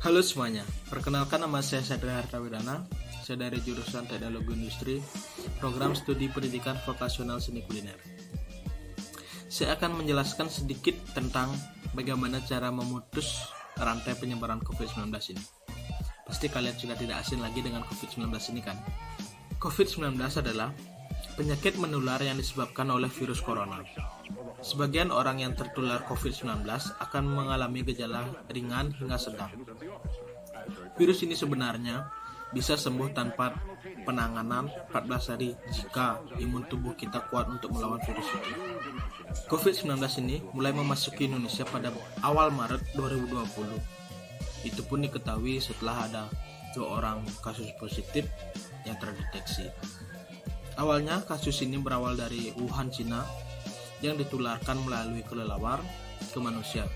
Halo semuanya, perkenalkan nama saya Sadra Hartawidana. Saya dari jurusan Teknologi Industri, program studi pendidikan vokasional seni kuliner. Saya akan menjelaskan sedikit tentang bagaimana cara memutus rantai penyebaran COVID-19 ini. Pasti kalian sudah tidak asing lagi dengan COVID-19 ini kan? COVID-19 adalah penyakit menular yang disebabkan oleh virus corona. Sebagian orang yang tertular COVID-19 akan mengalami gejala ringan hingga sedang. Virus ini sebenarnya bisa sembuh tanpa penanganan 14 hari jika imun tubuh kita kuat untuk melawan virus itu. COVID-19 ini mulai memasuki Indonesia pada awal Maret 2020. Itu pun diketahui setelah ada 2 orang kasus positif yang terdeteksi. Awalnya kasus ini berawal dari Wuhan, Cina, yang ditularkan melalui kelelawar ke manusia.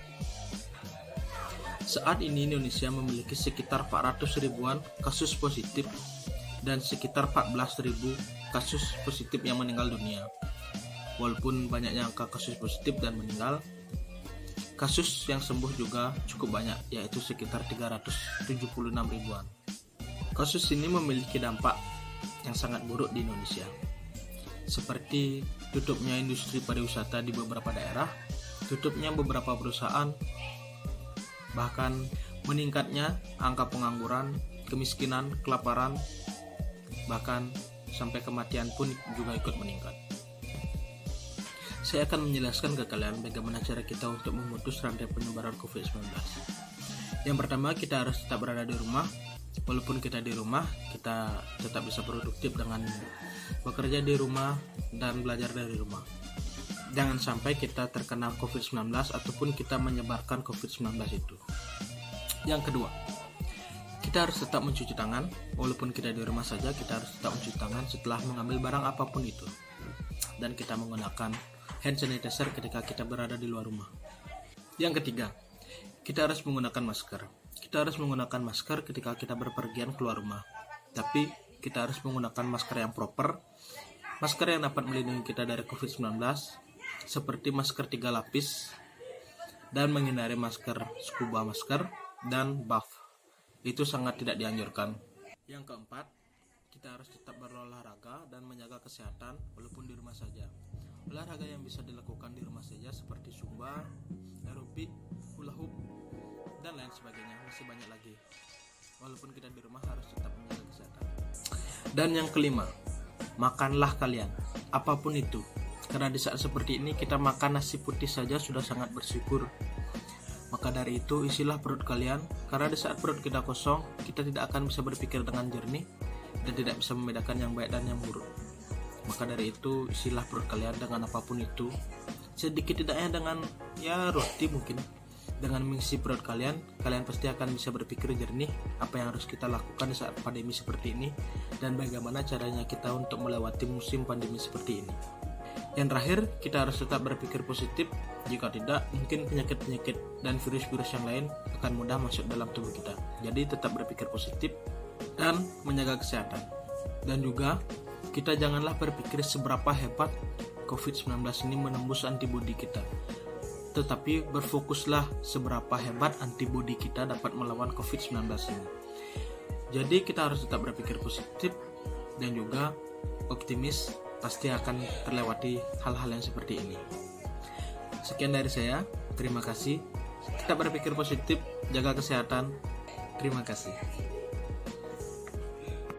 Saat ini Indonesia memiliki sekitar 400 ribuan kasus positif dan sekitar 14 ribu kasus positif yang meninggal dunia. Walaupun banyaknya angka kasus positif dan meninggal, kasus yang sembuh juga cukup banyak, yaitu sekitar 376 ribuan. Kasus ini memiliki dampak yang sangat buruk di Indonesia, seperti tutupnya industri pariwisata di beberapa daerah, tutupnya beberapa perusahaan, bahkan meningkatnya angka pengangguran, kemiskinan, kelaparan, bahkan sampai kematian pun juga ikut meningkat. Saya akan menjelaskan ke kalian bagaimana cara kita untuk memutus rantai penyebaran COVID-19. Yang pertama, kita harus tetap berada di rumah. Walaupun kita di rumah, kita tetap bisa produktif dengan bekerja di rumah dan belajar dari rumah. Jangan sampai kita terkena COVID-19 ataupun kita menyebarkan COVID-19 itu. Yang kedua, kita harus tetap mencuci tangan. Walaupun kita di rumah saja, kita harus tetap mencuci tangan setelah mengambil barang apapun itu. Dan kita menggunakan hand sanitizer ketika kita berada di luar rumah. Yang ketiga, kita harus menggunakan masker. Kita harus menggunakan masker ketika kita berpergian keluar rumah. Tapi kita harus menggunakan masker yang proper, masker yang dapat melindungi kita dari COVID-19, seperti masker 3 lapis, dan menghindari masker scuba masker dan buff. Itu sangat tidak dianjurkan. Yang keempat, kita harus tetap berolahraga dan menjaga kesehatan walaupun di rumah saja. Olahraga yang bisa dilakukan di rumah saja seperti zumba, aerobik, hula hoop, dan lain sebagainya, masih banyak lagi. Walaupun kita di rumah harus tetap menjaga kesehatan. Dan yang kelima, makanlah kalian, apapun itu. Karena di saat seperti ini kita makan nasi putih saja sudah sangat bersyukur. Maka dari itu isilah perut kalian, karena di saat perut kita kosong, kita tidak akan bisa berpikir dengan jernih dan tidak bisa membedakan yang baik dan yang buruk. Maka dari itu isilah perut kalian dengan apapun itu. Sedikit tidaknya dengan roti mungkin. Dengan mengisi perut kalian pasti akan bisa berpikir jernih apa yang harus kita lakukan di saat pandemi seperti ini dan bagaimana caranya kita untuk melewati musim pandemi seperti ini. Yang terakhir, kita harus tetap berpikir positif. Jika tidak, mungkin penyakit-penyakit dan virus-virus yang lain akan mudah masuk dalam tubuh kita. Jadi tetap berpikir positif dan menjaga kesehatan. Dan juga kita janganlah berpikir seberapa hebat COVID-19 ini menembus antibodi kita, tetapi berfokuslah seberapa hebat antibodi kita dapat melawan COVID-19 ini. Jadi kita harus tetap berpikir positif dan juga optimis, pasti akan terlewati hal-hal yang seperti ini. Sekian dari saya, terima kasih. Tetap berpikir positif, jaga kesehatan. Terima kasih.